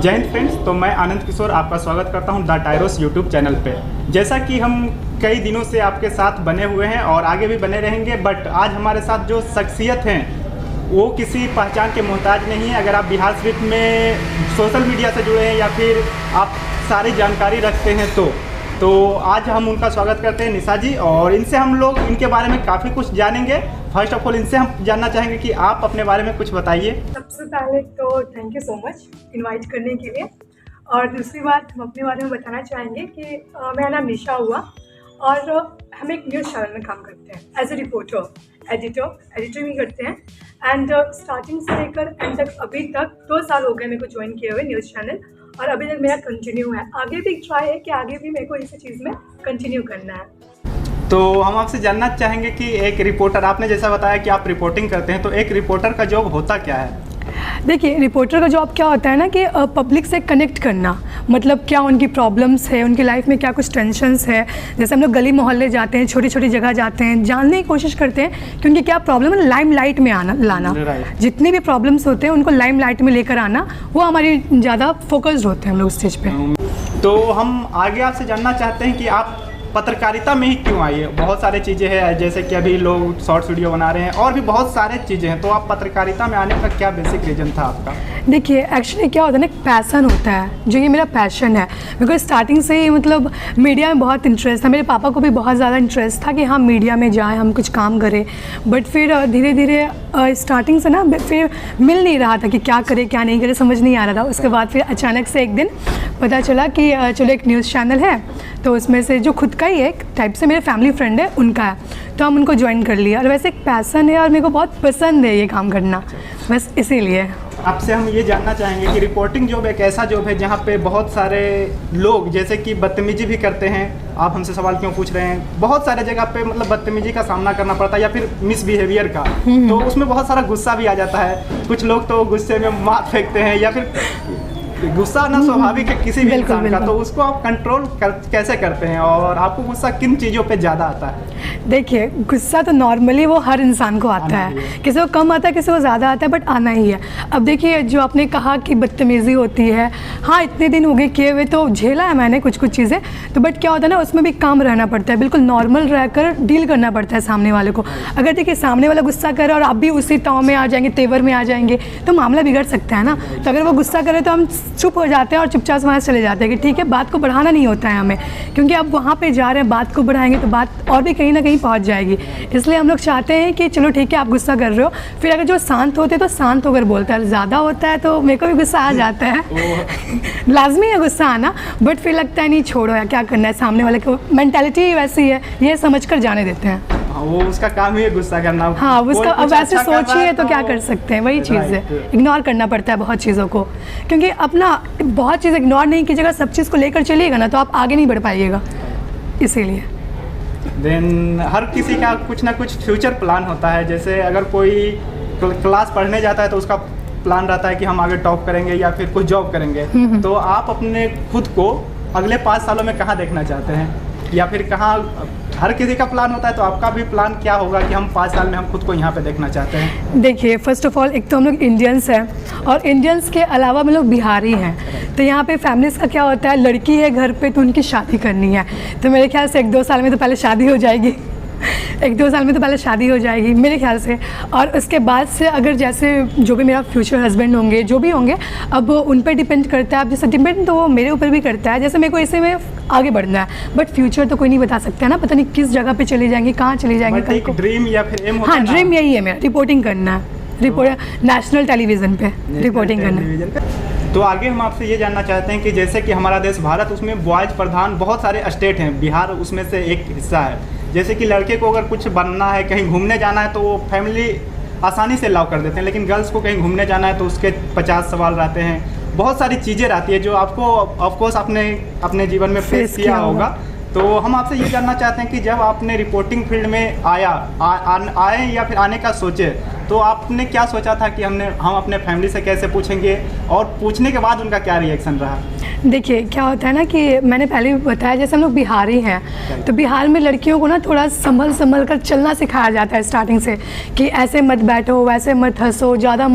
जय हिंद फ्रेंड्स। तो मैं आनंद किशोर आपका स्वागत करता हूं द टायरोस यूट्यूब चैनल पे। जैसा कि हम कई दिनों से आपके साथ बने हुए हैं और आगे भी बने रहेंगे, बट आज हमारे साथ जो शख्सियत हैं वो किसी पहचान के मोहताज नहीं है। अगर आप बिहार शरीफ में सोशल मीडिया से जुड़े हैं या फिर आप सारी जानकारी रखते हैं तो आज हम उनका स्वागत करते हैं निशा जी, और इनसे हम लोग इनके बारे में काफ़ी कुछ जानेंगे। फर्स्ट ऑफ ऑल इनसे हम जानना चाहेंगे कि आप अपने बारे में कुछ बताइए। सबसे पहले तो thank you so much invite करने के लिए, और दूसरी बात हम अपने बारे में बताना चाहेंगे कि मेरा नाम निशा हुआ और हम एक न्यूज़ चैनल में काम करते हैं एज ए रिपोर्टर, एडिटर भी करते हैं। एंड स्टार्टिंग से लेकर एंड तक अभी तक 2 साल हो गए मेरे को ज्वाइन किए हुए न्यूज़ चैनल, और अभी तक मेरा कंटिन्यू है। आगे भी ट्राई है कि आगे भी मेरे को इसी चीज़ में कंटिन्यू करना है। तो हम आपसे जानना चाहेंगे कि एक रिपोर्टर, आपने जैसा बताया कि आप रिपोर्टिंग करते हैं, तो एक रिपोर्टर का जॉब होता क्या है? देखिए, रिपोर्टर का जॉब क्या होता है ना कि पब्लिक से कनेक्ट करना, मतलब क्या उनकी प्रॉब्लम्स है, उनकी लाइफ में क्या कुछ टेंशन्स है। जैसे हम लोग गली मोहल्ले जाते हैं, छोटी छोटी जगह जाते हैं, जानने की कोशिश करते हैं कि उनकी क्या प्रॉब्लम है, लाइम लाइट में लाना। जितनी भी प्रॉब्लम्स होते हैं उनको लाइम लाइट में लेकर आना, वो हमारी ज़्यादा फोकस्ड होते हैं हम लोग स्टेज पे। तो हम आगे आपसे जानना चाहते हैं कि आप पत्रकारिता में ही क्यों आइए? बहुत सारी चीज़ें हैं, जैसे कि अभी लोग शॉर्ट्स वीडियो बना रहे हैं और भी बहुत सारे चीज़ें हैं, तो आप पत्रकारिता में आने का क्या बेसिक रीज़न था आपका? देखिए, एक्चुअली क्या होता है ना, एक पैसन होता है, जो ये मेरा पैशन है। बिकॉज स्टार्टिंग से ही मतलब मीडिया में बहुत इंटरेस्ट था। मेरे पापा को भी बहुत ज़्यादा इंटरेस्ट था कि हम मीडिया में जाएं, हम कुछ काम करें। बट फिर धीरे धीरे स्टार्टिंग से ना फिर मिल नहीं रहा था कि क्या करें क्या नहीं करें, समझ नहीं आ रहा था। उसके बाद फिर अचानक से एक दिन पता चला कि चलो एक न्यूज़ चैनल है, तो उसमें से जो खुद का ही एक टाइप से मेरे फैमिली फ्रेंड है उनका है, तो हम उनको ज्वाइन कर लिया। और वैसे एक पैसन है और मेरे को बहुत पसंद है ये काम करना, बस इसीलिए। आपसे हम ये जानना चाहेंगे कि रिपोर्टिंग जॉब एक ऐसा जॉब है जहाँ पे बहुत सारे लोग जैसे कि बदतमीजी भी करते हैं। आप हमसे सवाल क्यों पूछ रहे हैं? बहुत सारे जगह पे मतलब बदतमीजी का सामना करना पड़ता है या फिर मिसबिहेवियर का, तो उसमें बहुत सारा गुस्सा भी आ जाता है। कुछ लोग तो गुस्से में मार फेंकते हैं, या फिर गुस्सा ना स्वाभाविक है किसी भी इंसान का, तो उसको आप कंट्रोल कैसे करते हैं और आपको गुस्सा किन चीज़ों पे ज़्यादा आता है? देखिए, गुस्सा तो नॉर्मली वो हर इंसान को आता है, किसी को कम आता है, किसी को ज़्यादा आता है, बट आना ही है। अब देखिए, जो आपने कहा कि बदतमीज़ी होती है, हाँ इतने दिन हो गए किए हुए, तो झेला है मैंने कुछ चीज़ें, तो बट क्या होता है ना, उसमें भी काम रहना पड़ता है, बिल्कुल नॉर्मल रहकर डील करना पड़ता है सामने वाले को। अगर देखिए सामने वाला गुस्सा करे और आप भी उसी ताव में आ जाएंगे, तेवर में आ जाएंगे, तो मामला बिगड़ सकता है ना। तो अगर वो गुस्सा करे तो हम चुप हो जाते हैं और चुपचाप वहाँ चले जाते हैं कि ठीक है, बात को बढ़ाना नहीं होता है हमें, क्योंकि अब वहाँ पे जा रहे हैं, बात को बढ़ाएंगे तो बात और भी कहीं ना कहीं पहुँच जाएगी। इसलिए हम लोग चाहते हैं कि चलो ठीक है, आप गुस्सा कर रहे हो, फिर अगर जो शांत होते हैं तो शांत होकर बोलता है, ज़्यादा होता है तो मेरे को भी गुस्सा आ जाता है लाजमी है गुस्सा आना, बट फिर लगता है नहीं छोड़ो यार, क्या करना है, सामने वाले को मेंटालिटी वैसी है, ये समझ कर जाने देते हैं। वो उसका काम ही है गुस्सा करना। हाँ, उसका अब वैसे सोचिए तो क्या कर सकते हैं, वही चीज़ है, इग्नोर करना पड़ता है बहुत चीज़ों को, क्योंकि अपना बहुत चीज़ इग्नोर नहीं कीजिएगा, सब चीज़ को लेकर चलिएगा ना तो आप आगे नहीं बढ़ पाइएगा, इसीलिए। देन हर किसी का कुछ ना कुछ फ्यूचर प्लान होता है। जैसे अगर कोई क्लास पढ़ने जाता है तो उसका प्लान रहता है कि हम आगे टॉप करेंगे या फिर कुछ जॉब करेंगे, तो आप अपने खुद को अगले 5 सालों में कहाँ देखना चाहते हैं, या फिर कहाँ? हर किसी का प्लान होता है, तो आपका भी प्लान क्या होगा कि हम 5 साल में हम खुद को यहाँ पे देखना चाहते हैं? देखिए, फर्स्ट ऑफ ऑल एक तो हम लोग इंडियंस हैं, और इंडियंस के अलावा हम लोग बिहारी हैं, तो यहाँ पे फैमिलीज का क्या होता है, लड़की है घर पे तो उनकी शादी करनी है, तो मेरे ख्याल से 1-2 साल में तो पहले शादी हो जाएगी 1-2 साल में तो पहले शादी हो जाएगी मेरे ख्याल से। और उसके बाद से अगर जैसे जो भी मेरा फ्यूचर हस्बैंड होंगे, जो भी होंगे, अब उन पर डिपेंड करता है। अब जैसे डिपेंड तो वो मेरे ऊपर भी करता है, जैसे मेरे को इसे में आगे बढ़ना है, बट फ्यूचर तो कोई नहीं बता सकता है ना, पता नहीं किस जगह पे चले जाएंगे, कहाँ चले जाएंगे कल को। ड्रीम या फिर एम होता है? हाँ, ड्रीम यही है मेरा, रिपोर्टिंग करना है, नेशनल टेलीविज़न पे रिपोर्टिंग करना। तो आगे हम आपसे ये जानना चाहते हैं कि जैसे कि हमारा देश भारत, उसमें बॉयज़ प्रधान बहुत सारे स्टेट हैं, बिहार उसमें से एक हिस्सा है। जैसे कि लड़के को अगर कुछ बनना है, कहीं घूमने जाना है, तो वो फैमिली आसानी से अलाउ कर देते हैं, लेकिन गर्ल्स को कहीं घूमने जाना है तो उसके 50 सवाल रहते हैं, बहुत सारी चीज़ें रहती है जो आपको ऑफकोर्स आपने अपने जीवन में फेस किया होगा। तो हम आपसे ये जानना चाहते हैं कि जब आपने रिपोर्टिंग फील्ड में आए या फिर आने का सोचे, तो आपने क्या सोचा था कि हम अपने फैमिली से कैसे पूछेंगे और पूछने के बाद उनका क्या रिएक्शन रहा? देखिए क्या होता है ना कि मैंने पहले भी बताया, जैसे हम लोग बिहारी हैं तो बिहार में लड़कियों को ना थोड़ा संभल कर चलना सिखाया जाता है स्टार्टिंग से, कि ऐसे मत बैठो, वैसे मत हंसो, ज़्यादा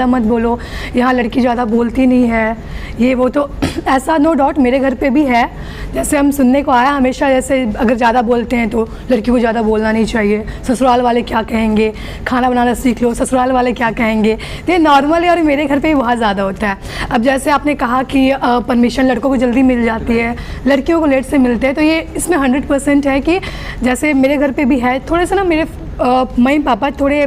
मत बोलो, यहाँ लड़की ज़्यादा बोलती नहीं है, ये वो। तो ऐसा नो डाउट मेरे घर पे भी है। जैसे हम सुनने को आया हमेशा, जैसे अगर ज़्यादा बोलते हैं तो लड़की को ज़्यादा बोलना नहीं चाहिए, ससुराल वाले क्या कहेंगे, खाना बनाना सीख लो, ससुराल वाले क्या कहेंगे। तो ये नॉर्मल है और मेरे घर पे भी बहुत ज़्यादा होता है। अब जैसे आपने कहा कि परमिशन लड़कों को जल्दी मिल जाती है, लड़कियों को लेट से मिलते हैं, तो ये इसमें 100% है कि जैसे मेरे घर पे भी है। थोड़े से ना मेरे मम्मी पापा थोड़े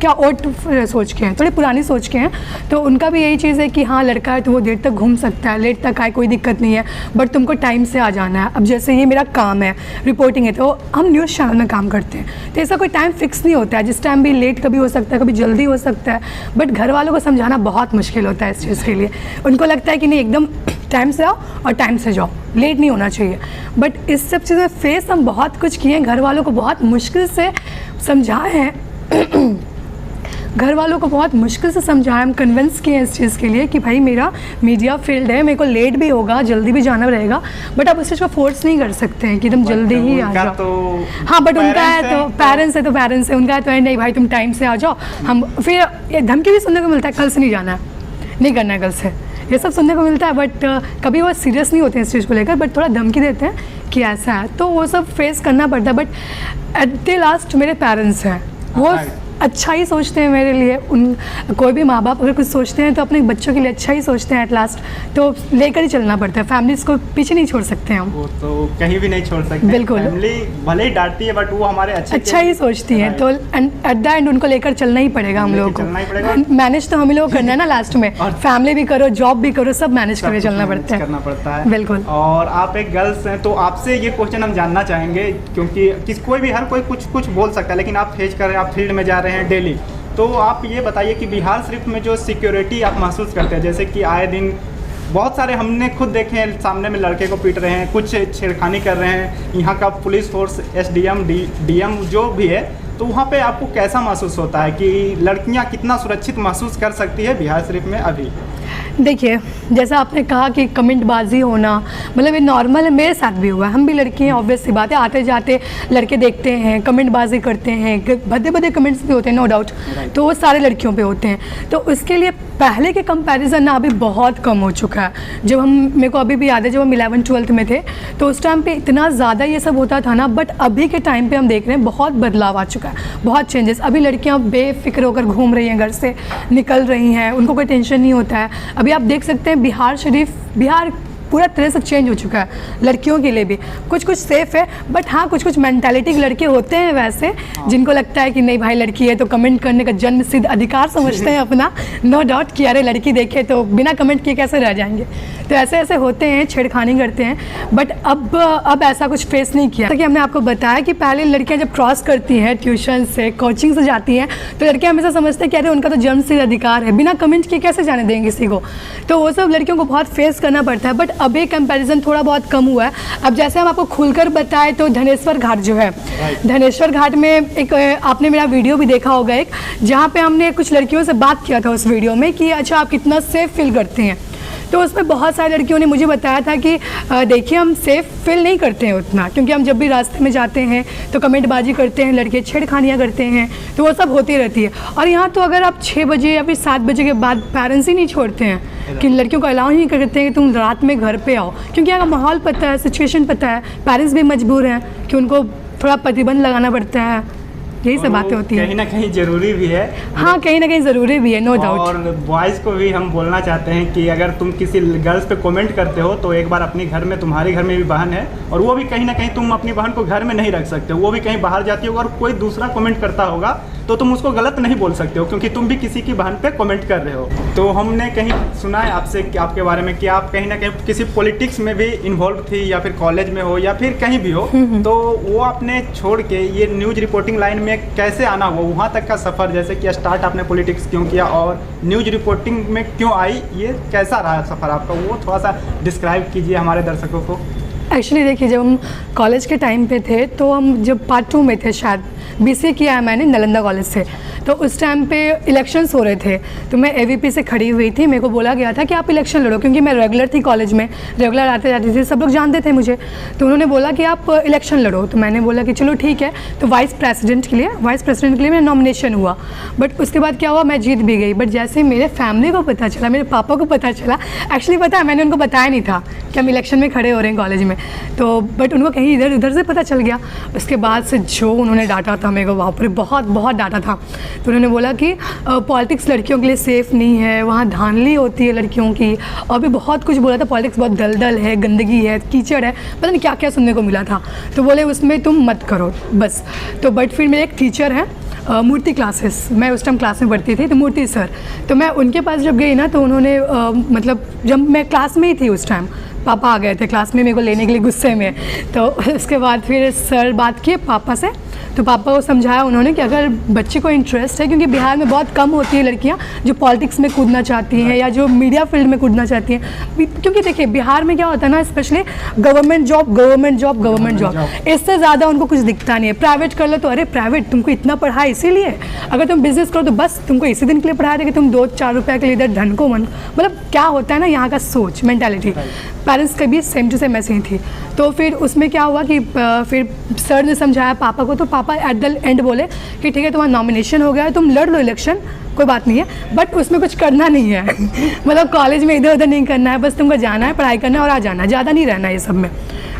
क्या ओट सोच के हैं, थोड़ी पुरानी सोच के हैं, तो उनका भी यही चीज़ है कि हाँ लड़का है तो वो देर तक घूम सकता है, लेट तक आए कोई दिक्कत नहीं है, बट तुमको टाइम से आ जाना है। अब जैसे ये मेरा काम है, रिपोर्टिंग है, तो हम न्यूज़ चैनल में काम करते हैं, तो ऐसा कोई टाइम फिक्स नहीं होता है, जिस टाइम भी लेट कभी हो सकता है, कभी जल्दी हो सकता है। बट घर वालों को समझाना बहुत मुश्किल होता है इस चीज़ के लिए। उनको लगता है कि नहीं एकदम टाइम से आओ और टाइम से जाओ, लेट नहीं होना चाहिए। बट इस सब चीज़ें फेस हम बहुत कुछ किए हैं, घर वालों को बहुत मुश्किल से समझाए हैं घर वालों को बहुत मुश्किल से समझाया, हम कन्विंस किए इस चीज़ के लिए कि भाई मेरा मीडिया फील्ड है, मेरे को लेट भी होगा, जल्दी भी जाना रहेगा, बट आप उस चीज़ को फोर्स नहीं कर सकते हैं कि तुम जल्दी ही आ जाओ। तो हाँ बट उनका है तो पेरेंट्स है, तो पेरेंट्स है, उनका है तो है नहीं भाई तुम टाइम से आ जाओ। हम फिर ये धमकी भी सुनने को मिलता है, कल से नहीं जाना है, नहीं करना है कल से, ये सब सुनने को मिलता है। बट कभी वो सीरियस नहीं होते हैं इस चीज़ को लेकर, बट थोड़ा धमकी देते हैं कि ऐसा है, तो वो सब फेस करना पड़ता है। बट एट द लास्ट मेरे पेरेंट्स हैं, वो अच्छा ही सोचते हैं मेरे लिए। कोई भी माँ बाप अगर कुछ सोचते हैं तो अपने बच्चों के लिए अच्छा ही सोचते हैं एट लास्ट, तो लेकर ही चलना पड़ता है। फैमिलीज को पीछे नहीं छोड़ सकते हम, वो तो कहीं भी नहीं छोड़ सकते। बिल्कुल, फैमिली भले ही डांटती है बट वो हमारे अच्छा ही सोचती है, तो एट द एंड उनको लेकर चलना ही पड़ेगा हम लोगों को। मैनेज तो हम लोग करना है ना लास्ट में, फैमिली भी करो, जॉब भी करो, सब मैनेज करके चलना पड़ता है। बिल्कुल। और आप एक गर्ल्स हैं तो आपसे ये क्वेश्चन हम जानना चाहेंगे, क्योंकि कोई भी हर कोई कुछ बोल सकता है, लेकिन आप फेस कर रहे हैं, आप फील्ड में जा रहे हैं डेली, तो आप ये बताइए कि बिहार शरीफ में जो सिक्योरिटी आप महसूस करते हैं, जैसे कि आए दिन बहुत सारे हमने खुद देखे हैं, सामने में लड़के को पीट रहे हैं, कुछ छेड़खानी कर रहे हैं, यहाँ का पुलिस फोर्स एसडीएम डीएम जो भी है, तो वहाँ पे आपको कैसा महसूस होता है कि लड़कियाँ कितना सुरक्षित महसूस कर सकती है बिहार शरीफ में अभी? देखिए जैसा आपने कहा कि कमेंटबाजी होना, मतलब ये नॉर्मल है, मेरे साथ भी हुआ है। हम भी लड़की हैं, ऑब्वियस सी बात है, आते जाते लड़के देखते हैं, कमेंटबाजी करते हैं, भद्दे भद्दे कमेंट्स भी होते हैं नो डाउट, तो वो सारे लड़कियों पे होते हैं। तो उसके लिए पहले के कंपैरिजन ना अभी बहुत कम हो चुका है। जब हम, मेरे को अभी भी याद है जब हम 11th-12th में थे तो उस टाइम पे इतना ज़्यादा ये सब होता था ना, बट अभी के टाइम पे हम देख रहे हैं बहुत बदलाव आ चुका है, बहुत चेंजेस। अभी लड़कियां बेफिक्र होकर घूम रही हैं, घर से निकल रही हैं, उनको कोई टेंशन नहीं होता है। अभी आप देख सकते हैं बिहार पूरा तरह से चेंज हो चुका है, लड़कियों के लिए भी कुछ सेफ़ है, बट हाँ कुछ मेंटालिटी के लड़के होते हैं वैसे, जिनको लगता है कि नहीं भाई लड़की है तो कमेंट करने का जन्म सिद्ध अधिकार समझते हैं अपना, नो डाउट कि अरे लड़की देखे तो बिना कमेंट किए कैसे रह जाएंगे, तो ऐसे होते हैं, छेड़खानी करते हैं। बट अब ऐसा कुछ फेस नहीं किया, क्योंकि हमने आपको बताया कि पहले लड़कियां जब क्रॉस करती हैं ट्यूशन से, कोचिंग से जाती हैं, तो लड़कियां हमेशा समझते हैं कि अरे उनका तो जन्म सिद्ध अधिकार है, बिना कमेंट किए कैसे जाने देंगे किसी को, तो वो सब लड़कियों को बहुत फेस करना पड़ता है। बट अभी कंपैरिजन थोड़ा बहुत कम हुआ है। अब जैसे हम आपको खुलकर बताएं तो धनेश्वर घाट जो है, धनेश्वर घाट में एक आपने मेरा वीडियो भी देखा होगा एक, जहाँ पे हमने कुछ लड़कियों से बात किया था उस वीडियो में कि अच्छा आप कितना सेफ फील करते हैं, तो उसमें बहुत सारी लड़कियों ने मुझे बताया था कि देखिए हम सेफ फील नहीं करते हैं उतना, क्योंकि हम जब भी रास्ते में जाते हैं तो कमेंटबाजी करते हैं, लड़के छेड़खानियाँ करते हैं, तो वो सब होती रहती है। और यहाँ तो अगर आप 6 बजे या फिर 7 बजे के बाद पेरेंट्स ही नहीं छोड़ते हैं कि लड़कियों को अलाउ ही नहीं करते हैं कि तुम रात में घर पे आओ, क्योंकि यहाँ का माहौल पता है, सिचुएशन पता है, पेरेंट्स भी मजबूर हैं कि उनको थोड़ा प्रतिबंध लगाना पड़ता है, यही सब बातें होती हैं। कहीं ना कहीं ज़रूरी भी है। हाँ कहीं ना कहीं ज़रूरी भी है, नो डाउट। और बॉयज़ को भी हम बोलना चाहते हैं कि अगर तुम किसी गर्ल्स पे कमेंट करते हो तो एक बार अपने घर में, तुम्हारे घर में भी बहन है, और वो भी कहीं ना कहीं, तुम अपनी बहन को घर में नहीं रख सकते हो, वो भी कहीं बाहर जाती होगा और कोई दूसरा कमेंट करता होगा तो तुम उसको गलत नहीं बोल सकते हो, क्योंकि तुम भी किसी की बहन पे कमेंट कर रहे हो। तो हमने कहीं सुना है आपसे आपके बारे में कि आप कहीं ना कहीं किसी पॉलिटिक्स में भी इन्वॉल्व थी, या फिर कॉलेज में हो या फिर कहीं भी हो, तो वो आपने छोड़ के ये न्यूज़ रिपोर्टिंग लाइन में कैसे आना हुआ, वहाँ तक का सफ़र, जैसे कि स्टार्ट आपने पॉलिटिक्स क्यों किया और न्यूज़ रिपोर्टिंग में क्यों आई, ये कैसा रहा सफ़र आपका, वो थोड़ा सा डिस्क्राइब कीजिए हमारे दर्शकों को। एक्चुअली देखिए, जब हम कॉलेज के टाइम पे थे तो हम जब पार्ट 2 में थे, शायद BCA किया है मैंने नालंदा कॉलेज से, तो उस टाइम पे इलेक्शंस हो रहे थे, तो मैं AVP से खड़ी हुई थी। मेरे को बोला गया था कि आप इलेक्शन लड़ो, क्योंकि मैं रेगुलर थी कॉलेज में, रेगुलर आते जाती थी, सब लोग जानते थे मुझे। तो उन्होंने बोला कि आप इलेक्शन लड़ो, तो मैंने बोला कि चलो ठीक है। तो वाइस प्रेसिडेंट के लिए मेरा नॉमिनेशन हुआ, बट उसके बाद क्या हुआ, मैं जीत भी गई। बट जैसे मेरे फैमिली को पता चला, मेरे पापा को पता चला, एक्चुअली पता है मैंने उनको बताया नहीं था कि हम इलेक्शन में खड़े हो रहे हैं कॉलेज में, तो बट उनको कहीं इधर उधर से पता चल गया। उसके बाद से जो उन्होंने डांटा था मेरे को, वहाँ पर बहुत बहुत डांटा था। तो उन्होंने बोला कि पॉलिटिक्स लड़कियों के लिए सेफ़ नहीं है, वहाँ धांधली होती है लड़कियों की, और भी बहुत कुछ बोला था। पॉलिटिक्स बहुत दलदल है, गंदगी है, कीचड़ है, पता नहीं क्या क्या सुनने को मिला था। तो बोले उसमें तुम मत करो बस। तो बट फिर मेरे एक टीचर हैं, मूर्ति क्लासेस, मैं उस टाइम क्लास में पढ़ती थी, तो मूर्ति सर, तो मैं उनके पास जब गई ना, तो उन्होंने मतलब जब मैं क्लास में ही थी उस टाइम, पापा आ गए थे क्लास में मेरे को लेने के लिए गुस्से में। तो उसके बाद फिर सर बात किए पापा से, तो पापा को समझाया उन्होंने कि अगर बच्चे को इंटरेस्ट है, क्योंकि बिहार में बहुत कम होती है लड़कियां जो पॉलिटिक्स में कूदना चाहती हैं या जो मीडिया फील्ड में कूदना चाहती हैं, क्योंकि देखिए बिहार में क्या होता है ना, स्पेशली गवर्नमेंट जॉब, इससे ज़्यादा उनको कुछ दिखता नहीं है। प्राइवेट कर लो तो अरे प्राइवेट तुमको इतना पढ़ा इसीलिए, अगर तुम बिजनेस करो तो बस तुमको इसी दिन के लिए पढ़ाया था कि तुम 2-4 रुपये के लिए इधर धन को मन, मतलब क्या होता है ना यहाँ का सोच, मेंटालिटी। पेरेंट्स के भी सेम टू सेम ऐसे ही थी। तो फिर उसमें क्या हुआ कि फिर सर ने समझाया पापा को, तो पापा एट द एंड बोले कि ठीक है तुम्हारा नॉमिनेशन हो गया है, तुम लड़ लो इलेक्शन, कोई बात नहीं है, बट उसमें कुछ करना नहीं है मतलब कॉलेज में इधर उधर नहीं करना है, बस तुमको जाना है, पढ़ाई करना है और आ जाना है, ज़्यादा नहीं रहना है ये सब में।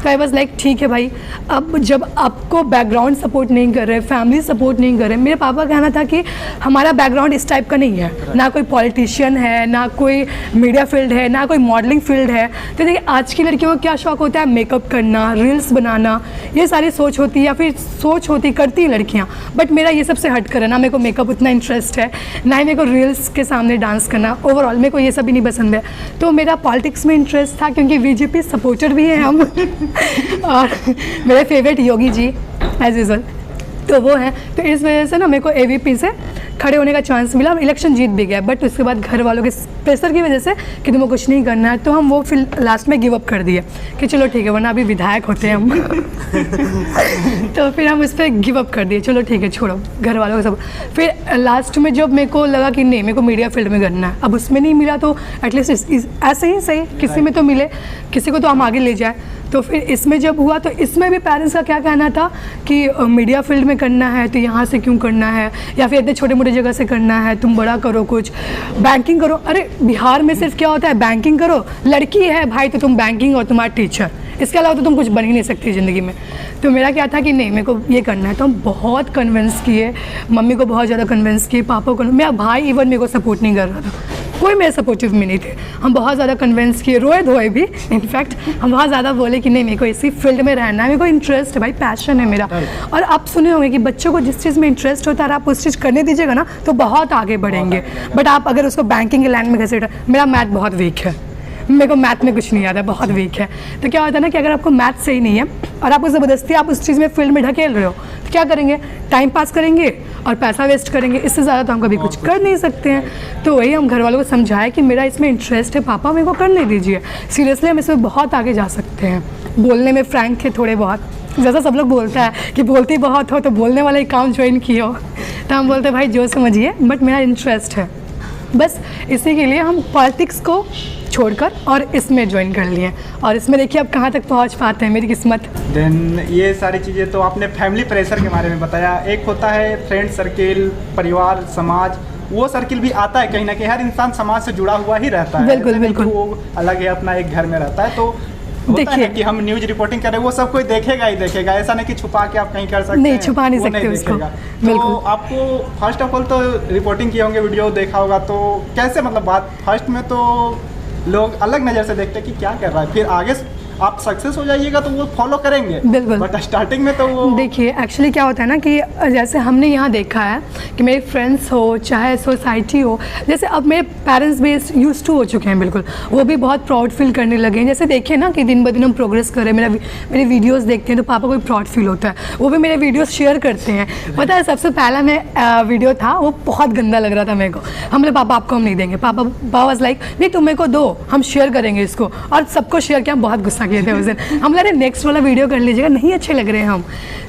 तो आई वाज लाइक ठीक है भाई। अब जब आपको बैकग्राउंड सपोर्ट नहीं कर रहे, फैमिली सपोर्ट नहीं कर रहे, मेरे पापा का कहना था कि हमारा बैकग्राउंड इस टाइप का नहीं है, ना कोई पॉलिटिशियन है, ना कोई मीडिया फील्ड है, ना कोई मॉडलिंग फील्ड है। तो देखिए आज की लड़कियों को क्या शौक होता है, मेकअप करना, रील्स बनाना, ये सारी सोच होती है, या फिर सोच होती करती हैं लड़कियाँ, बट मेरा ये सबसे हट कर है, ना मेरे को मेकअप उतना इंटरेस्ट है, ना ही मेरे को रील्स के सामने डांस करना, ओवरऑल मेरे को ये सब भी नहीं पसंद है। तो मेरा पॉलिटिक्स में इंटरेस्ट था, क्योंकि BJP सपोर्टर भी हैं हम और मेरे favourite Yogi ji as usual, तो वो हैं। तो इस वजह से ना मेरे को AVP से खड़े होने का चांस मिला, इलेक्शन जीत भी गया। बट उसके बाद घर वालों के प्रेशर की वजह से कि तुम्हें कुछ नहीं करना है, तो हम वो फिर लास्ट में गिव अप कर दिए कि चलो ठीक है, वरना अभी विधायक होते हैं हम तो फिर हम उस पर गिव अप कर दिए, चलो ठीक है छोड़ो घर वालों को सब। फिर लास्ट में जब मेरे को लगा कि नहीं मेरे को मीडिया फील्ड में करना है, अब उसमें नहीं मिला तो एटलीस्ट ऐसे ही सही किसी में तो मिले, किसी को तो हम आगे ले जाए। तो फिर इसमें जब हुआ तो इसमें भी पेरेंट्स का क्या कहना था कि मीडिया फील्ड में करना है तो यहाँ से क्यों करना है, या फिर इतने छोटे मोटे जगह से करना है, तुम बड़ा करो, कुछ बैंकिंग करो। अरे बिहार में सिर्फ क्या होता है, बैंकिंग करो, लड़की है भाई तो तुम बैंकिंग और तुम्हारा टीचर, इसके अलावा तो तुम कुछ बन ही नहीं सकती ज़िंदगी में। तो मेरा क्या था कि नहीं मेरे को ये करना है। तो हम बहुत कन्विंस किए, मम्मी को बहुत ज़्यादा कन्विंस किए, पापा को, मेरा भाई इवन मेरे को सपोर्ट नहीं कर रहा था, कोई मेरे सपोर्टिव में नहीं थे। हम बहुत ज़्यादा कन्विंस किए, रोए धोए भी, इनफैक्ट हम बहुत ज़्यादा बोले कि नहीं मेरे को इसी फील्ड में रहना है, मेरे को इंटरेस्ट है भाई, पैशन है मेरा। और आप सुने होंगे कि बच्चों को जिस चीज़ में इंटरेस्ट होता है आप उस चीज़ करने दीजिएगा ना तो बहुत आगे बढ़ेंगे। बट आप अगर उसको बैंकिंग के लाइन में घसीटा, मेरा मैथ बहुत वीक है, मेरे को मैथ में कुछ नहीं आता, बहुत वीक है। तो क्या होता है ना कि अगर आपको मैथ सही नहीं है और आपको ज़बरदस्ती आप उस चीज़ में फील्ड में ढकेल रहे हो तो क्या करेंगे, टाइम पास करेंगे और पैसा वेस्ट करेंगे, इससे ज़्यादा तो हम कभी कुछ कर नहीं सकते हैं। तो वही हम घर वालों को समझाए कि मेरा इसमें इंटरेस्ट है पापा, मेरे को करने दीजिए, सीरियसली हम इसमें बहुत आगे जा सकते हैं। बोलने में फ्रैंक थे थोड़े बहुत, जैसा सब लोग बोलता है कि बोलती बहुत हो तो बोलने वाला ही काम ज्वाइन किए हो, तो हम बोलते भाई जो समझिए, बट मेरा इंटरेस्ट है, बस इसी के लिए हम पॉलिटिक्स को छोड़कर और इसमें ज्वाइन कर लिए। और इसमें देखिए अब कहाँ तक पहुँच पाते हैं, मेरी किस्मत। देन ये सारी चीज़ें तो आपने फैमिली प्रेशर के बारे में बताया, एक होता है फ्रेंड सर्किल, परिवार, समाज, वो सर्किल भी आता है कहीं ना कहीं, हर इंसान समाज से जुड़ा हुआ ही रहता है, बिल्कुल बिल्कुल, वो अलग है अपना एक घर में रहता है। तो देखिए कि हम न्यूज़ रिपोर्टिंग कर रहे हैं वो सब कोई देखेगा ही देखेगा, ऐसा नहीं कि छुपा के आप कहीं कर सकते नहीं, हैं, छुपा नहीं सकते उसको। तो आपको फर्स्ट ऑफ ऑल तो रिपोर्टिंग किए होंगे, वीडियो देखा होगा, तो कैसे मतलब बात फर्स्ट में तो लोग अलग नज़र से देखते हैं कि क्या कर रहा है, फिर आगे आप सक्सेस हो जाइएगा तो वो फॉलो करेंगे, बिल्कुल। बट स्टार्टिंग में तो वो देखिए एक्चुअली क्या होता है ना कि जैसे हमने यहाँ देखा है कि मेरे फ्रेंड्स हो चाहे सोसाइटी हो, जैसे अब मेरे पेरेंट्स भी यूज टू हो चुके हैं, बिल्कुल वो भी बहुत प्राउड फील करने लगे हैं। जैसे देखिए ना कि दिन ब दिन हम प्रोग्रेस कर रहे हैं, मेरे वीडियोस देखते हैं तो पापा को भी प्राउड फील होता है, वो भी मेरे वीडियोस शेयर करते हैं। पता है सबसे पहला मैं वीडियो था वो बहुत गंदा लग रहा था मेरे को, हम बोले पापा आपको हम नहीं देंगे, पापा वाज लाइक नहीं तुम मेरे को दो, हम शेयर करेंगे इसको, और सबको शेयर किया, बहुत गुस्सा किए थे उस दिन। हम लगे नेक्स्ट वाला वीडियो कर लीजिएगा, नहीं अच्छे लग रहे हैं हम।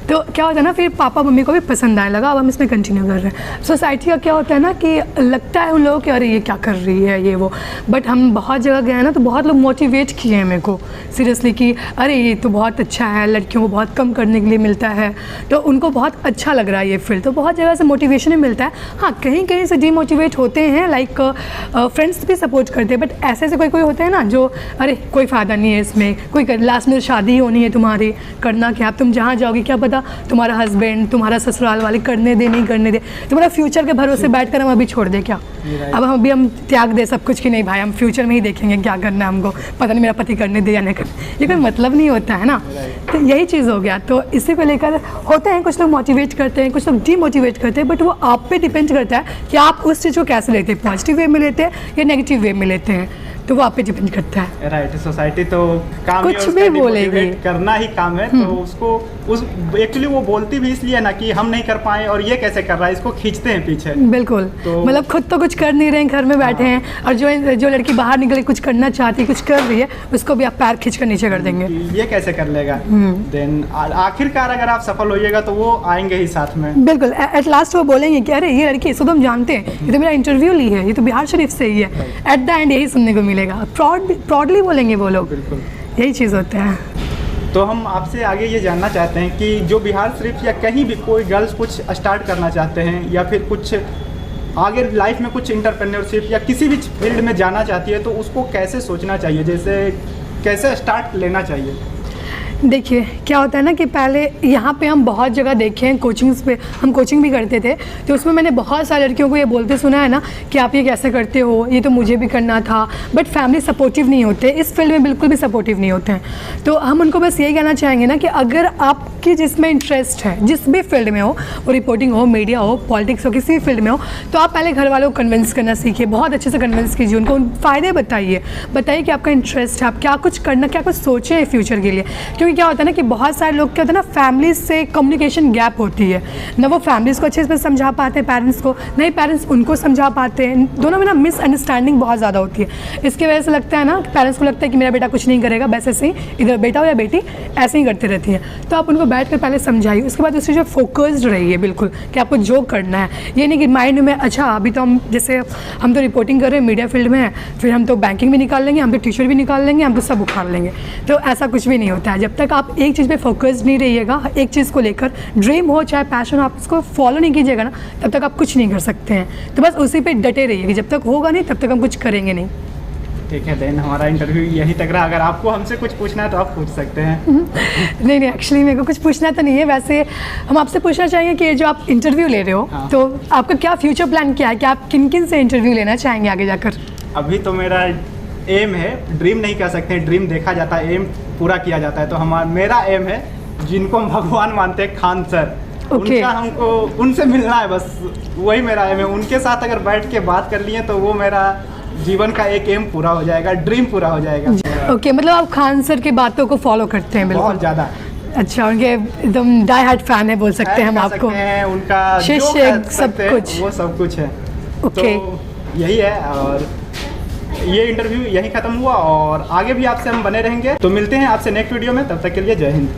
तो क्या होता है ना, फिर पापा मम्मी को भी पसंद आने लगा, अब हम इसमें कंटिन्यू कर रहे हैं। सोसाइटी का क्या होता है ना कि लगता है उन लोगों कि अरे ये क्या कर रही है ये वो, बट हम बहुत जगह गए हैं ना तो बहुत लोग मोटिवेट किए हैं मेरे को सीरियसली कि अरे ये तो बहुत अच्छा है, लड़कियों को बहुत कम करने के लिए मिलता है, तो उनको बहुत अच्छा लग रहा है ये फील्ड। तो बहुत जगह से मोटिवेशन ही मिलता है। हाँ, कहीं कहीं से डीमोटिवेट होते हैं, लाइक फ्रेंड्स भी सपोर्ट करते हैं, बट ऐसे कोई कोई होते हैं ना जो अरे कोई फ़ायदा नहीं है इसमें, कोई लास्ट में शादी होनी है तुम्हारी, करना क्या, तुम जहाँ जाओगी क्या पता तुम्हारा हस्बैंड तुम्हारा ससुराल वाले करने दे नहीं करने दे, तुम्हारा फ्यूचर के भरोसे बैठ कर हम अभी छोड़ दे क्या, अब हम त्याग दे सब कुछ कि नहीं भाई हम फ्यूचर में ही देखेंगे क्या करना है, हमको पता नहीं मेरा पति करने दे या नहीं करने, ये कोई मतलब नहीं होता है ना। तो यही चीज़ हो गया। तो इसी को लेकर होते हैं कुछ लोग मोटिवेट करते हैं, कुछ लोग डीमोटिवेट करते हैं, बट वो आप पे डिपेंड करता है कि आप उस चीज़ को कैसे लेते हैं, पॉजिटिव वे में लेते हैं या नेगेटिव वे में लेते हैं, तो वो आप पे डिपेंड करता है। राइट, सोसाइटी तो काम कुछ भी बोलेगी, करना ही काम है, तो उसको उस एक्चुअली वो बोलती भी इसलिए ना कि हम नहीं कर पाए और ये कैसे कर रहा है, इसको खींचते हैं पीछे। बिल्कुल, तो मतलब खुद तो कुछ कर नहीं रहे हैं, घर में बैठे हैं, और जो लड़की बाहर निकल कुछ करना चाहती है, कुछ कर रही है, उसको भी आप पैर खींच कर नीचे कर देंगे, ये कैसे कर लेगा। देन आखिरकार अगर आप सफल होइएगा तो वो आएंगे ही साथ में। बिल्कुल, एट लास्ट वो बोलेंगे कि अरे ये लड़की, इसको तो हम जानते हैं, ये तो मेरा इंटरव्यू ली है, ये तो बिहार शरीफ से ही है, एट द एंड यही सुनने को मिलेगा। प्राउडली बोलेंगे वो लोग, बिल्कुल यही चीज़ होता है। तो हम आपसे आगे ये जानना चाहते हैं कि जो बिहार शरीफ या कहीं भी कोई गर्ल्स कुछ स्टार्ट करना चाहते हैं या फिर कुछ आगे लाइफ में कुछ इंटरप्रेन्योरशिप या किसी भी फील्ड में जाना चाहती है, तो उसको कैसे सोचना चाहिए, जैसे कैसे स्टार्ट लेना चाहिए। देखिए क्या होता है ना कि पहले यहाँ पे हम बहुत जगह देखे हैं, कोचिंग्स पे हम कोचिंग भी करते थे, तो उसमें मैंने बहुत सारी लड़कियों को ये बोलते सुना है ना कि आप ये कैसे करते हो, ये तो मुझे भी करना था, बट फैमिली सपोर्टिव नहीं होते, इस फील्ड में बिल्कुल भी सपोर्टिव नहीं होते हैं। तो हम उनको बस यही कहना चाहेंगे ना कि अगर आपकी जिसमें इंटरेस्ट है, जिस भी फील्ड में हो, वो रिपोर्टिंग हो, मीडिया हो, पॉलिटिक्स हो, किसी भी फील्ड में हो, तो आप पहले घर वालों को कन्विंस करना सीखिए, बहुत अच्छे से कन्विंस कीजिए, उनको फ़ायदे बताइए कि आपका इंटरेस्ट है, आप क्या कुछ करना, क्या कुछ सोचें हैं फ्यूचर के लिए। क्योंकि क्या होता है ना कि बहुत सारे लोग क्या होता है ना, फैमिली से कम्युनिकेशन गैप होती है ना, वो फैमिलीज़ को अच्छे से समझा पाते हैं, पेरेंट्स को नहीं, पेरेंट्स उनको समझा पाते हैं, दोनों में ना मिसअंडरस्टैंडिंग बहुत ज़्यादा होती है। इसकी वजह से लगता है ना, पेरेंट्स को लगता है कि मेरा बेटा कुछ नहीं करेगा, बस ऐसे ही इधर बेटा हो या बेटी ऐसे ही करती रहती है। तो आप उनको बैठ कर पहले समझाइए, उसके बाद उससे जो फोकस्ड रहिए बिल्कुल कि आपको जो करना है, ये नहीं कि माइंड में अच्छा अभी तो हम जैसे हम तो रिपोर्टिंग कर रहे हैं, मीडिया फील्ड में है, फिर हम तो बैंकिंग भी निकाल लेंगे, हम तो टीचर भी निकाल लेंगे, हम तो सब उखाड़ लेंगे। तो ऐसा कुछ भी नहीं होता है। जब तक आप एक चीज़ पे फोकस्ड नहीं रहिएगा, एक चीज़ को लेकर, ड्रीम हो चाहे पैशन हो, आप इसको फॉलो नहीं कीजिएगा ना, तब तक आप कुछ नहीं कर सकते हैं। तो बस उसी पे डटे रहिए कि जब तक होगा नहीं तब तक हम कुछ करेंगे नहीं। ठीक है, देन हमारा इंटरव्यू यही तक रहा। अगर आपको हमसे कुछ पूछना है तो आप पूछ सकते हैं। नहीं, एक्चुअली मेरे को कुछ पूछना तो नहीं है, वैसे हम आपसे पूछना चाहेंगे कि जो आप इंटरव्यू ले रहे हो, हाँ। तो आपका क्या फ्यूचर प्लान क्या है, कि आप किन किन से इंटरव्यू लेना चाहेंगे आगे जाकर? अभी तो मेरा एम है, ड्रीम नहीं कह सकते, ड्रीम देखा जाता है, एम पूरा किया जाता है। तो मेरा एम है, जिनको हम भगवान मानते हैं, खान सर, उनका हमको उनसे मिलना है, बस वही मेरा एम है। उनके साथ अगर बैठ के बात कर लिए तो वो मेरा जीवन का एक एम पूरा हो जाएगा, ड्रीम पूरा हो जाएगा। ओके, मतलब आप खान सर की बातों को फॉलो करते हैं? बिल्कुल, बहुत ज़्यादा। अच्छा, उनके एकदम डाई हार्ट फैन है बोल सकते हैं हम आपको, उनका शिष्य सब कुछ, वो सब कुछ है। ओके, तो यही है, और ये इंटरव्यू यही खत्म हुआ और आगे भी आपसे हम बने रहेंगे। तो मिलते हैं आपसे नेक्स्ट वीडियो में, तब तक के लिए जय हिंद।